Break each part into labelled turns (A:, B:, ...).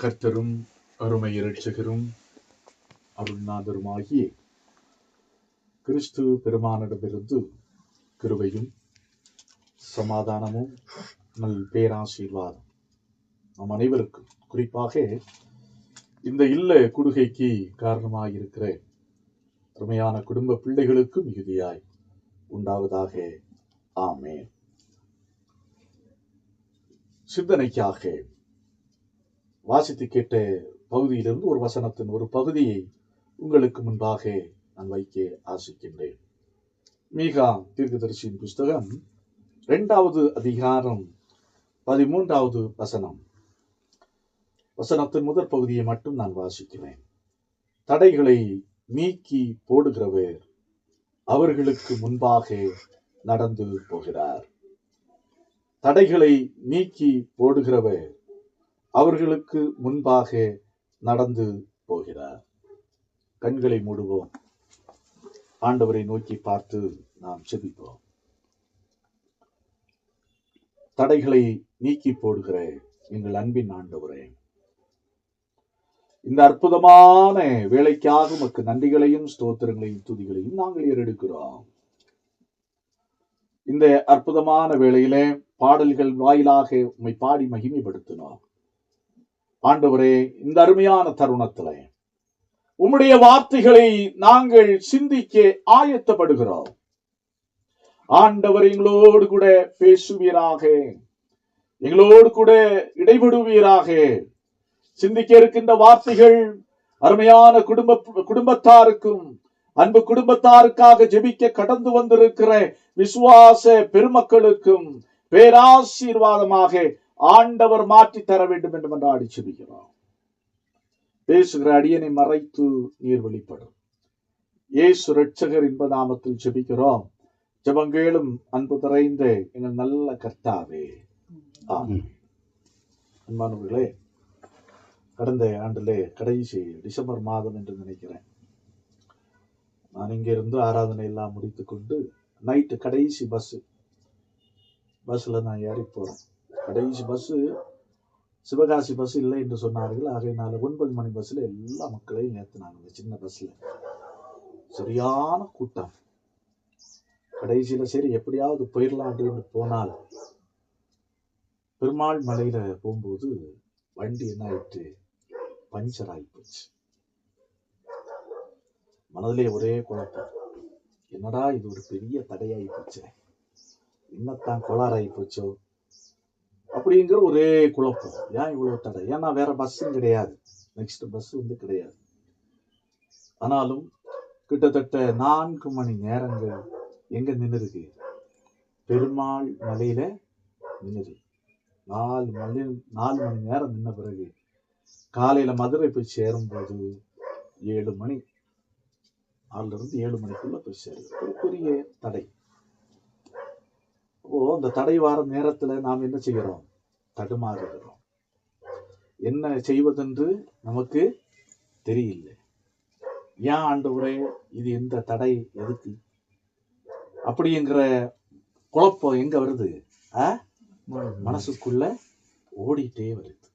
A: கர்த்தரும் அருமை இரட்சகரும் அருள்நாதருமாகிய கிறிஸ்து பெருமானிடமிருந்து கிருபையும் சமாதானமும் நல் பேராசீர்வாதம் நம் அனைவருக்கும், குறிப்பாக இந்த இல்ல குடுகைக்கு காரணமாயிருக்கிற அருமையான குடும்ப பிள்ளைகளுக்கு மிகுதியாய் உண்டாவதாக. ஆமென். சிந்தனைக்காக வாசித்து கேட்ட பகுதியிலிருந்து ஒரு வசனத்தின் ஒரு பகுதியை உங்களுக்கு முன்பாக நான் வைக்க ஆசிக்கின்றேன். மீகா தீர்க்கதரிசியின் புஸ்தகம் 2வது அதிகாரம் 13வது வசனம். வசனத்தின் முதற் பகுதியை மட்டும் நான் வாசிக்கிறேன். தடைகளை நீக்கி போடுகிறவர் அவர்களுக்கு முன்பாக நடந்து போகிறார். தடைகளை நீக்கி போடுகிறவர் அவர்களுக்கு முன்பாக நடந்து போகிறார். கண்களை மூடுவோம். ஆண்டவரை நோக்கி பார்த்து நாம் ஜெபிப்போம். தடைகளை நீக்கி போடுகிற எங்கள் அன்பின் ஆண்டவரே, இந்த அற்புதமான வேலைக்காக உமக்கு நன்றிகளையும் ஸ்தோத்திரங்களையும் துதிகளையும் நாங்கள் ஏறெடுக்கிறோம். இந்த அற்புதமான வேளையிலே பாடல்கள் வாயிலாக உம்மை பாடி மகிமைப்படுத்தினோம். ஆண்டவரே, இந்த அருமையான தருணத்திலே உம்முடைய வார்த்தைகளை நாங்கள் சிந்திக்க ஆயத்தப்படுகிறோம். ஆண்டவர் எங்களோடு கூட பேசுவீராக, எங்களோடு கூட இடைபடுவீராக. சிந்திக்க இருக்கின்ற வார்த்தைகள் அருமையான குடும்பத்தாருக்கும் அன்பு குடும்பத்தாருக்காக ஜெபிக்க கடந்து வந்திருக்கிற விசுவாச பெருமக்களுக்கும் பேராசீர்வாதமாக ஆண்டவர் மாற்றி தர வேண்டும் என்று மன்றாடி ஜெபிக்கிறோம். பேசுகிற அடியனை மறைத்து நீர் வெளிப்படும். இயேசு இரட்சகர் இன்ப நாமத்தில் ஜெபிக்கிறோம். ஜெபங்கேளும் அன்பு நிறைந்த எங்கள் நல்ல கர்த்தாவே, ஆமென். அன்பானவர்களே, கடந்த ஆண்டிலே கடைசி டிசம்பர் மாதம் என்று நினைக்கிறேன், நான் இங்கிருந்து ஆராதனை எல்லாம் முடித்துக் கொண்டு நைட்டு கடைசி பஸ்ல நான் ஏறி போறேன். கடைசி பஸ் சிவகாசி பஸ் இல்லை என்று சொன்னார்கள். ஆகையினால 9 மணி பஸ்ல எல்லா மக்களையும் ஏற்றினாங்க. சின்ன பஸ்ல சரியான கூட்டம். கடைசியில சரி எப்படியாவது போயிடலாம் அப்படின்னு போனால், பெருமாள் மலையில போகும்போது வண்டி என்ன ஆயிட்டு, பஞ்சர் ஆயிப்போச்சு. மனதிலே ஒரே குழப்பம். என்னடா இது ஒரு பெரிய தடையாகி போச்சு, இன்னத்தான் கோளாறாகி போச்சோ அப்படிங்கிற ஒரே குழப்பம். ஏன் இவ்வளவு தடை? ஏன்னா வேற பஸ்ஸும் கிடையாது, நெக்ஸ்ட் பஸ் கிடையாது. ஆனாலும் கிட்டத்தட்ட 4 மணி நேரங்கள் எங்க நின்றுருக்கு, பெருமாள் மலையில நின்றுது. 4 மணி நேரம் நின்ன பிறகு காலையில மதுரை போய் சேரும்போது 7 மணி, 6 to 7 மணிக்குள்ள போய் சேருது. ஒரு பெரிய தடை. அந்த தடை வார நேரத்துல நாம் என்ன செய்கிறோம்? தடுமாறுகிறோம். என்ன செய்வதென்று நமக்கு தெரியல. ஏன் ஆண்டவரே, இது எந்த தடை, எதுக்கு அப்படிங்கிற குழப்பம் எங்க வருது? மனசுக்குள்ள ஓடிட்டே வருது.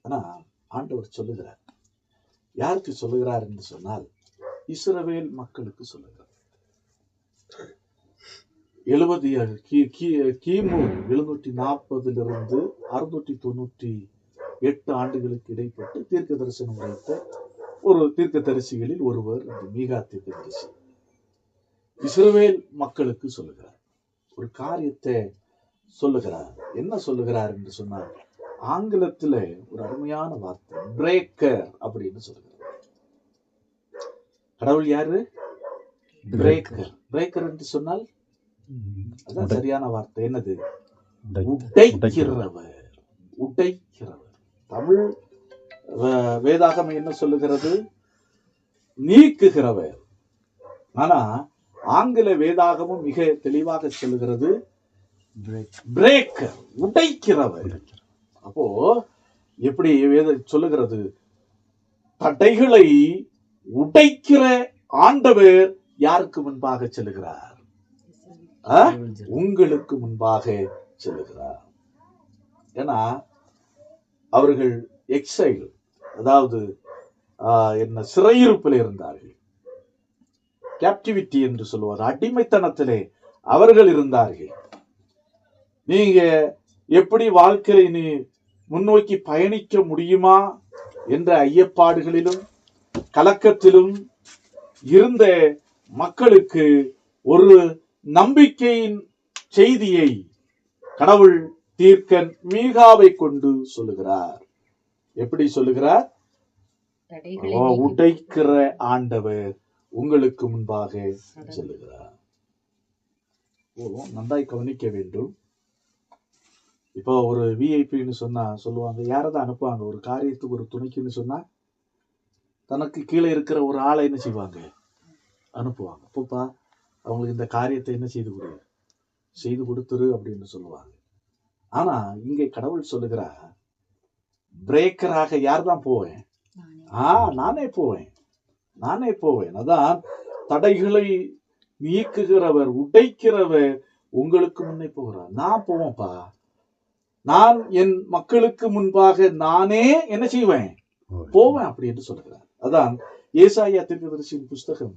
A: ஆனா ஆண்டவர் சொல்லுகிறார். யாருக்கு சொல்லுகிறார் என்று சொன்னால், இஸ்ரவேல் மக்களுக்கு சொல்லுகிறார். 740 698 ஆண்டுகளுக்கு இடைப்பட்டு தீர்க்க தரிசனம் உரைத்த ஒரு தீர்க்க தரிசிகளில் ஒருவர் இந்த மீகா தீர்க்க தரிசி. இஸ்ரவேல் மக்களுக்கு சொல்லுகிறார், ஒரு காரியத்தை சொல்லுகிறார். என்ன சொல்லுகிறார் என்று சொன்னார், ஆங்கிலத்துல ஒரு அருமையான வார்த்தை, பிரேக்கர் அப்படின்னு சொல்லுகிறார். கடவுள் யாரு? பிரேக்கர். பிரேக்கர் என்று சொன்னால் அதான் சரியான வார்த்தை. என்னது? உடைக்கிறவர். உடைக்கிறவர். தமிழ் வேதாகமம் என்ன சொல்லுகிறது? நீக்குகிறவர். ஆனா ஆங்கில வேதாகமும் மிக தெளிவாக சொல்லுகிறது பிரேக்கர், உடைக்கிறவர். அப்போ எப்படி சொல்லுகிறது? தடைகளை உடைக்கிற ஆண்டவர் யாருக்கு முன்பாக செல்லுகிறார்? உங்களுக்கு முன்பாக செல்லுகிறார். ஏன்னா அவர்கள் எக்ஸைல், அதாவது என்ன சிறையிருப்பில் இருந்தார்கள். கேப்டிவிட்டி என்று சொல்லுவார், அடிமைத்தனத்திலே அவர்கள் இருந்தார்கள். நீங்க எப்படி வாழ்க்கையை நீ முன்னோக்கி பயணிக்க முடியுமா என்ற ஐயப்பாடுகளிலும் கலக்கத்திலும் இருந்த மக்களுக்கு ஒரு நம்பிக்கையின் செய்தியை கடவுள் தீர்க்கன் மீகாவை கொண்டு சொல்லுகிறார். எப்படி சொல்லுகிறார்? உடைக்கிற ஆண்டவர் உங்களுக்கு முன்பாக செல்லுகிறார். நன்றாய் கவனிக்க வேண்டும். இப்போ ஒரு விஐபின்னு சொன்னா சொல்லுவாங்க, யாரதான் அனுப்புவாங்க ஒரு காரியத்துக்கு, ஒரு துணைக்குன்னு சொன்னா தனக்கு கீழே இருக்கிற ஒரு ஆளை என்ன செய்வாங்க, அனுப்புவாங்க. அப்பப்பா அவங்களுக்கு இந்த காரியத்தை என்ன செய்து கொடுத்துரு அப்படின்னு சொல்லுவாங்க. ஆனா இங்கே கடவுள் சொல்லுகிறார், பிரேக்கராக யார் தான் போவேன்? நானே போவேன். அதான் தடைகளை நீக்குகிறவர், உடைக்கிறவர் உங்களுக்கு முன்னே போகிறார். நான் போவேன்ப்பா, நான் என் மக்களுக்கு முன்பாக நானே என்ன செய்வேன், போவேன் அப்படி என்று சொல்லுகிறார். அதான் ஏசாயா தீர்க்கதரிசியின் புஸ்தகம்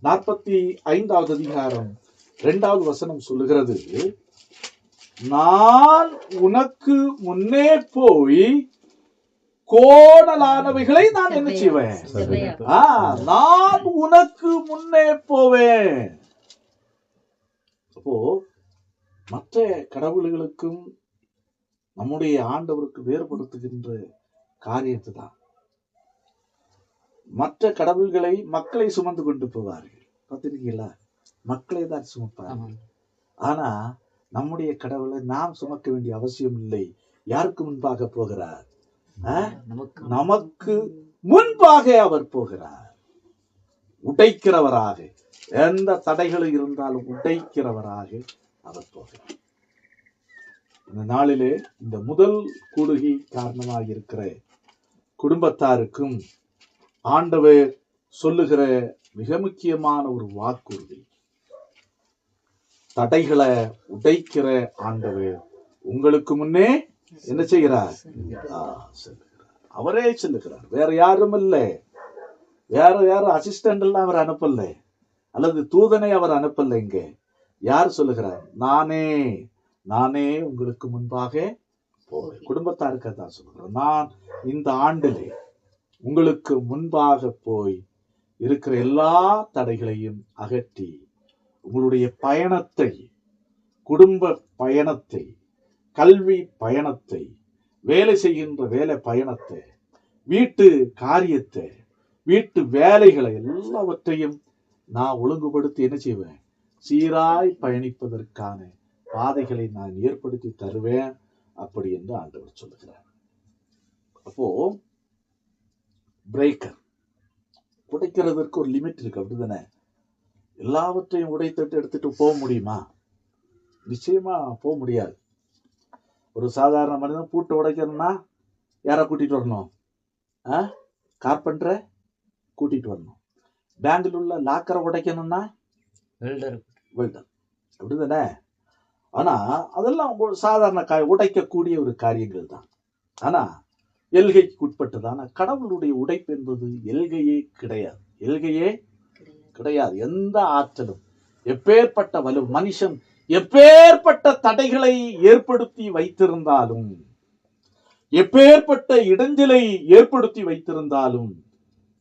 A: 45வது அதிகாரம் 2வது வசனம் சொல்லுகிறது, நான் உனக்கு முன்னே போய் கோணலானவைகளை நான் என்ன செய்வேன், நான் உனக்கு முன்னே போவேன். அப்போ மற்ற கடவுள்களுக்கும் நம்முடைய ஆண்டவருக்கு வேறுபடுத்துகின்ற காரியத்தை தான். மற்ற கடவுள்களை மக்களை சுமந்து கொண்டு போவார்கள், பார்த்திருக்கீங்களா? மக்களை தான் சுமப்பார்கள். ஆனா நம்முடைய கடவுளை நாம் சுமக்க வேண்டிய அவசியம் இல்லை. யாருக்கு முன்பாக போகிறார்? நமக்கு முன்பாக அவர் போகிறார். உடைக்கிறவராக, எந்த தடைகளும் இருந்தாலும் உடைக்கிறவராக அவர் போகிறார். இந்த நாளிலே இந்த முதல் கூடுகை காரணமாக இருக்கிற குடும்பத்தாருக்கும் ஆண்டவர் சொல்லுகிற மிக முக்கியமான ஒரு வாக்குறுதி, தடைகளை உடைக்கிற ஆண்டவர் உங்களுக்கு முன்னே என்ன செய்கிறார்? அவரே சொல்லுகிறார். வேற யாரும் இல்லை, வேற அசிஸ்டன்ட் எல்லாம் அவர் அனுப்பல, அல்லது தூதனை அவர் அனுப்பல. இங்க யார் சொல்லுகிறார்? நானே உங்களுக்கு முன்பாக போவேன். குடும்பத்தாருக்கு தான் சொல்லுகிறேன், நான் இந்த ஆண்டிலே உங்களுக்கு முன்பாக போய் இருக்கிற எல்லா தடைகளையும் அகற்றி உங்களுடைய பயணத்தை, குடும்ப பயணத்தை, கல்வி பயணத்தை, வேலை செய்கின்ற வேலை பயணத்தை, வீட்டு காரியத்தை, வீட்டு வேலைகளை எல்லாவற்றையும் நான் ஒழுங்குபடுத்தி என்ன செய்வேன், சீராய் பயணிப்பதற்கான பாதைகளை நான் ஏற்படுத்தி தருவேன் அப்படி என்று ஆண்டவர் சொல்லுகிறார். அப்போ பிரேக்கர் உடைக்கிறதுக்கு ஒரு லிமிட் இருக்கு, அப்படிதானே? எல்லாவற்றையும் உடைத்துட்டு எடுத்துட்டு போக முடியுமா? நிச்சயமா போக முடியாது. ஒரு சாதாரண மனிதன் பூட்டை உடைக்கணும்னா யாரை கூட்டிட்டு வரணும்? கார்பெண்டரை கூட்டிட்டு வரணும். பேங்கில் உள்ள லாக்கரை உடைக்கணும்னா வெல்டர், அப்படிதானே? ஆனா அதெல்லாம் சாதாரண உடைக்கக்கூடிய ஒரு காரியங்கள் தான். ஆனா எல்கைக்கு உட்பட்டதான கடவுளுடைய உடைப்பு என்பது எல்கையே கிடையாது. எந்த ஆற்றலும், எப்பேற்பட்ட வலு, மனுஷன் எப்பேற்பட்ட தடைகளை ஏற்படுத்தி வைத்திருந்தாலும், எப்பேற்பட்ட இடைஞ்சலை ஏற்படுத்தி வைத்திருந்தாலும்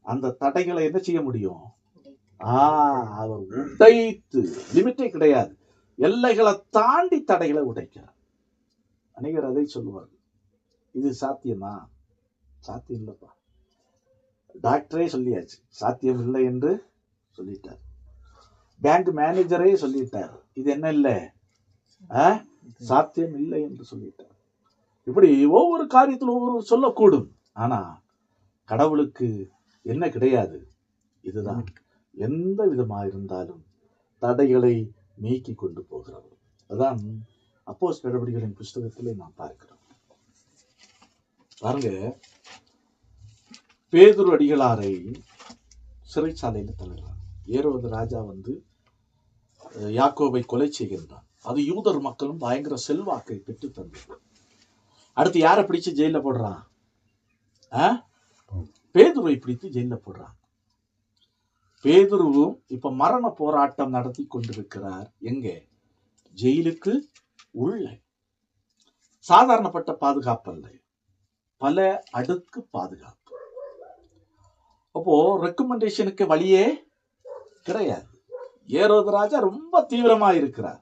A: அந்த தடைகளை என்ன செய்ய முடியும்? அவர் உடைத்து, லிமிட்டே கிடையாது, எல்லைகளை தாண்டி தடைகளை உடைக்கிறார். அநேகர் அதை சொல்லுவார்கள், இது சாத்தியமா? சாத்தியம் இல்லப்பா. டாக்டரே சொல்லியாச்சு சாத்தியம் இல்லை என்று சொல்லிட்டார். பேங்க் மேனேஜரே சொல்லிட்டார், இது என்ன இல்லை, சாத்தியம் இல்லை என்று சொல்லிட்டார். இப்படி ஒவ்வொரு காரியத்தில் ஒவ்வொரு சொல்லக்கூடும். ஆனா கடவுளுக்கு என்ன கிடையாது? இதுதான். எந்த விதமா இருந்தாலும் தடைகளை நீக்கி கொண்டு போகிறவர். அதான் அப்போஸ்தலர் நடவடிக்கைகளின் புஸ்தகத்திலே நாம் பார்க்கிறோம். பாருங்க, பேதுரு அடிகளாரை சிறைச்சாலையில தள்ளுறார். ஏரோது ராஜா வந்து யாக்கோபை கொலை செய்கின்றான். அது யூதர் மக்களும் பயங்கர செல்வாக்கை பெற்று தந்தது. அடுத்து யாரை பிடிச்சு ஜெயில போடுறான்? பேதுருவை பிடித்து ஜெயில போடுறாங்க. பேதுருவும் இப்ப மரண போராட்டம் நடத்தி கொண்டிருக்கிறார். எங்க? ஜெயிலுக்கு உள்ள. சாதாரணப்பட்ட பாதுகாப்பு அல்ல, பல அடுக்கு பாதுகாப்பு. அப்போ ரெக்கமெண்டேஷனுக்கு வழியே கிடையாது. ஏரோது ராஜா ரொம்ப தீவிரமா இருக்கிறார்.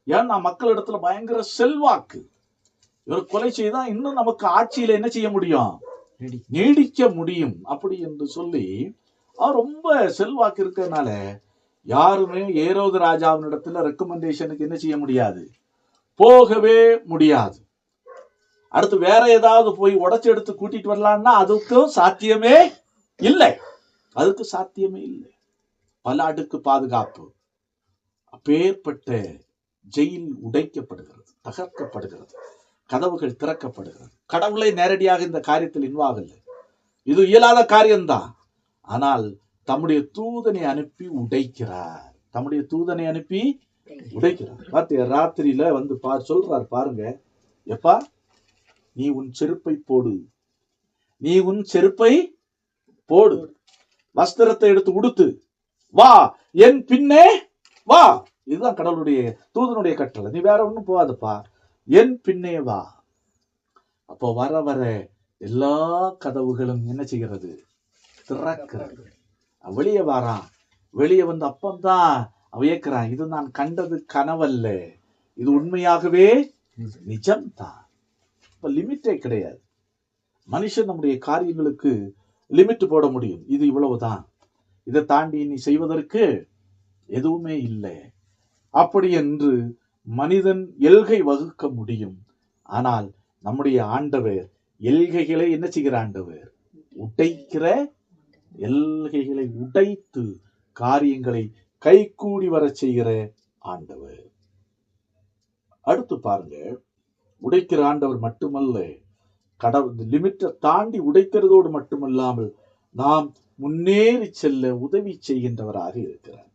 A: ஏன்னா மக்களிடத்துல பயங்கர செல்வாக்கு. இவர் கொலை செய்தா இன்னும் நமக்கு ஆட்சியில என்ன செய்ய முடியும்? நீடிக்க முடியும். அப்படி என்று சொல்லி அவர் ரொம்ப செல்வாக்கு இருக்கிறதுனால யாருமே ஏரோது ராஜாவின் இடத்துல ரெக்கமெண்டேஷனுக்கு என்ன செய்ய முடியாது, போகவே முடியாது. அடுத்து வேற ஏதாவது போய் உடைச்சு எடுத்து கூட்டிட்டு வரலாம்னா அதுக்கும் சாத்தியமே இல்லை. அதுக்கு சாத்தியமே இல்லை. பல அடுக்கு பாதுகாப்பு. அப்பேற்பட்ட ஜெயில் உடைக்கப்படுகிறது, தகர்க்கப்படுகிறது, கதவுகள் திறக்கப்படுகிறது. கடவுளை நேரடியாக இந்த காரியத்தில் இன்வால்வ் இல்லை, இது இயலாத காரியம்தான். ஆனால் தம்முடைய தூதனை அனுப்பி உடைக்கிறார். தம்முடைய தூதனை அனுப்பி உடைக்கிறார். பார்த்தியா, ராத்திரியில வந்து சொல்றார் பாருங்க, எப்பா நீ உன் செருப்பை போடு, நீ உன் செருப்பை போடு, வஸ்திரத்தை எடுத்து உடுத்து, வா என் பின்னே வா. இதுதான் கடவுளுடைய தூதனுடைய கட்டளை. நீ வேற ஒண்ணும் போகாதப்பா, என் பின்னே வா. அப்போ வர வர எல்லா கதவுகளும் என்ன செய்கிறது? திறக்கிறது. வெளியே வாரான். வெளியே வந்து அப்பந்தான் அவன் ஏற்கிறான், இது நான் கண்டது கனவல்ல, இது உண்மையாகவே நிஜம்தான். இப்ப லிமிட்டே கிடையாது. மனுஷன் நம்முடைய காரியங்களுக்கு லிமிட் போட முடியும். இது இவ்வளவுதான், இதை தாண்டி நீ செய்வதற்கு எதுவுமே இல்லை. அப்படி என்று மனிதன் எல்கை வகுக்க முடியும். ஆனால் நம்முடைய ஆண்டவர் எல்கைகளை என்ன செய்கிற ஆண்டவர்? உடைக்கிற, எல்கைகளை உடைத்து காரியங்களை கைகூடி வர செய்கிற ஆண்டவர். அடுத்து பாருங்க, உடைக்கிற ஆண்டவர் மட்டுமல்ல, கடவுள் லிமிட்டை தாண்டி உடைக்கிறதோடு மட்டுமல்லாமல் நாம் முன்னேறி செல்ல உதவி செய்கின்றவராக இருக்கிறார்.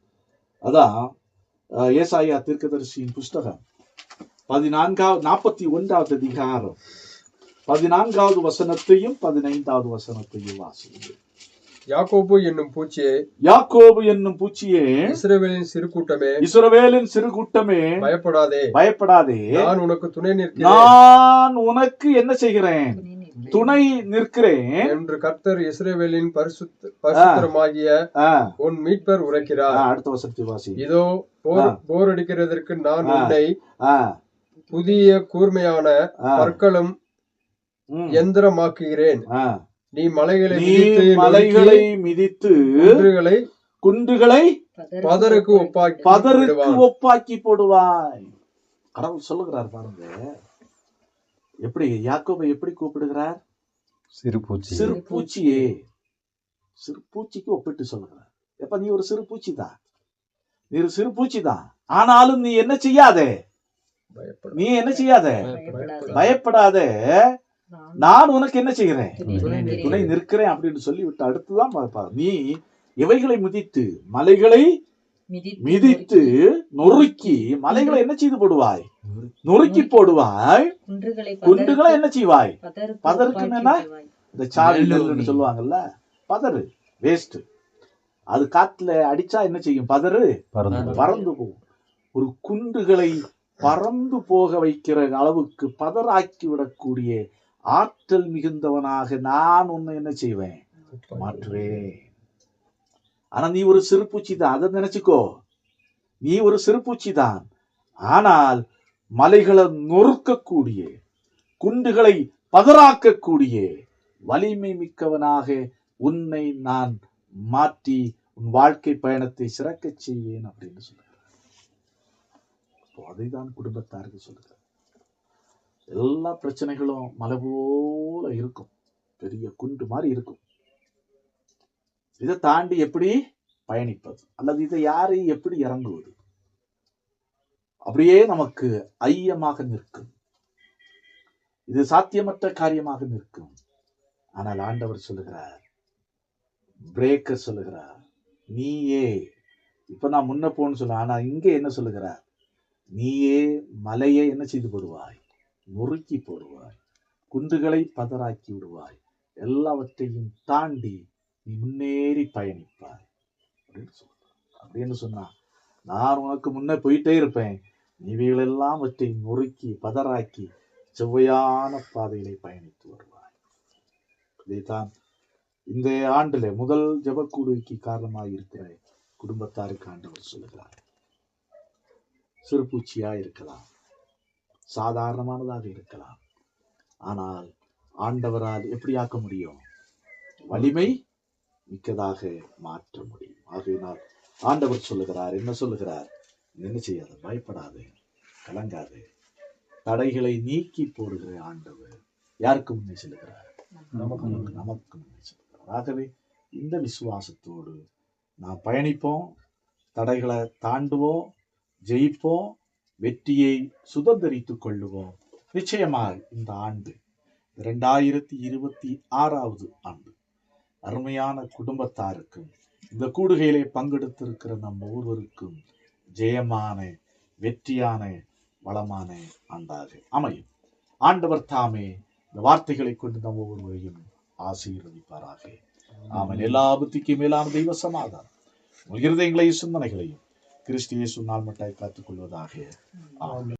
A: அதான் ஏசாயா தீர்க்கதரிசியின் புஸ்தகம் 41வது அதிகாரம் 14வது வசனத்தையும் 15வது வசனத்தையும் வாசியுங்கள்.
B: யாக்கோபு என்னும் பூச்சியே,
A: யாக்கோபு என்னும் பூச்சியே,
B: இஸ்ரவேலின் சிறு கூட்டமே,
A: இஸ்ரவேலின் சிறு கூட்டமே,
B: பயப்படாதே,
A: பயப்படாதே,
B: நான் உனக்கு துணை நிற்கிறேன்,
A: நான் உனக்கு என்ன செய்கிறேன்? துணை நிற்கிறேன்
B: என்று கர்த்தர் இஸ்ரவேலின் பரிசுத்தமாகிய உன் மீட்பர் உரைக்கிறார்.
A: அடுத்த வசனத்தை வாசி.
B: இதோ போர் அடிக்கிறதற்கு நான் உன்னை புதிய கூர்மையான பற்களும் எந்திரமாக்குகிறேன். நீ மலைகளை
A: மிதித்து குன்றுகளை
B: பதருக்கு
A: ஒப்பாக்கி போடுவாய். கடவுள் சொல்லுகிறார் பாருங்க, எப்படி யாக்கோபை எப்படி கூப்பிடுகிறார்? சிறு பூச்சியே. சிறு பூச்சிக்கு ஒப்பிட்டு சொல்லுகிறார். எப்ப நீ ஒரு சிறு பூச்சி தான், நீ ஒரு சிறு பூச்சி தான். ஆனாலும் நீ என்ன செய்யாதே, நீ என்ன செய்யாதே, பயப்படாத, நான் உனக்கு என்ன செய்கிறேன்? துணை நிற்கிறேன் அப்படின்னு சொல்லி விட்டு அடுத்துதான் நீ இவைகளை மிதித்து மலைகளை மிதித்து நொறுக்கி, மலைகளை என்ன செய்து போடுவாய்? நொறுக்கி போடுவாய். குன்றுகளை என்ன செய்வாய்? பதருக்கு என்ன, இந்த சாவின்னு சொல்லுவாங்கல்ல, பதறு வேஸ்ட், அது காத்துல அடிச்சா என்ன செய்யும்? பதறு பறந்து போகும். ஒரு குன்றுகளை பறந்து போக வைக்கிற அளவுக்கு பதறாக்கி விடக்கூடிய ஆற்றல் மிகுந்தவனாக நான் உன்னை என்ன செய்வேன்? மாற்றுவேன். ஆனா நீ ஒரு சிறுபூச்சி தான், அதை நினைச்சுக்கோ. நீ ஒரு சிறுபூச்சி தான், ஆனால் மலைகளை நொறுக்கக்கூடிய, குண்டுகளை பதறாக்கக்கூடிய வலிமை மிக்கவனாக உன்னை நான் மாற்றி உன் வாழ்க்கை பயணத்தை சிறக்க செய்வேன் அப்படின்னு சொல்ற. அதைதான் குடும்பத்தாருக்கு சொல்லுங்க. எல்லா பிரச்சனைகளும் மலை போல இருக்கும், பெரிய குண்டு மாதிரி இருக்கும். இதை தாண்டி எப்படி பயணிப்பது, அல்லது இதை யாரை எப்படி இறங்குவது, அப்படியே நமக்கு ஐயமாக நிற்கும். இது சாத்தியமற்ற காரியமாக நிற்கும். ஆனால் ஆண்டவர் சொல்லுகிறார், பிரேக்கர் சொல்லுகிறார், நீயே இப்ப நான் முன்ன போன்னு சொல்ல. ஆனா இங்க என்ன சொல்லுகிறார்? நீயே மலையை என்ன செய்து போடுவாய்? நொறுக்கி போடுவாய், குன்றுகளை பதறாக்கி விடுவாய், எல்லாவற்றையும் தாண்டி நீ முன்னேறி பயணிப்பாய் அப்படின்னு சொல்றார். அப்படின்னு சொன்னா நான் உனக்கு முன்னே போயிட்டே இருப்பேன், இவைகளெல்லாம் அவற்றை நொறுக்கி பதறாக்கி செவ்வையான பாதையிலே பயணித்து வருவாய். இதைத்தான் இந்த ஆண்டுல முதல் ஜெபக்கூடுகைக்கு காரணமாக இருக்கிற குடும்பத்தாருக்கு ஆண்டவர் சொல்லுகிறார். சிறுபூச்சியா இருக்கலாம், சாதாரணமானதாக இருக்கலாம், ஆனால் ஆண்டவரால் எப்படி ஆக்க முடியும்? வலிமை மிக்கதாக மாற்ற முடியும். ஆகையினால் ஆண்டவர் சொல்லுகிறார், என்ன சொல்லுகிறார்? என்ன செய்யாத, பயப்படாதே, கலங்காதே. தடைகளை நீக்கி போடுகிற ஆண்டவர் யாருக்கு முன்னே செல்லுகிறார்? நமக்கு முன்னே செல்லுகிறார். ஆகவே இந்த விசுவாசத்தோடு நாம் பயணிப்போம், தடைகளை தாண்டுவோம், ஜெயிப்போம், வெற்றியை சுதந்திரித்துக் கொள்ளுவோம். நிச்சயமாக இந்த ஆண்டு 2026 ஆண்டு அருமையான குடும்பத்தாருக்கும் இந்த கூடுகையிலே பங்கெடுத்திருக்கிற நம் ஒவ்வொருவருக்கும் ஜெயமான வெற்றியான வளமான ஆண்டாக அமையும். ஆண்டவர் தாமே இந்த வார்த்தைகளை கொண்டு நம் ஒவ்வொருவரையும் ஆசீர்வதிப்பாராக. ஆமென். எல்லா புத்திக்கும் மேலான தெய்வ சமாதானம் உங்கள் இருதயங்களையும் சிந்தனைகளையும் கிறிஸ்து இயேசு நாள் மட்டாய் காத்துக் கொள்வதாக. ஆமென்.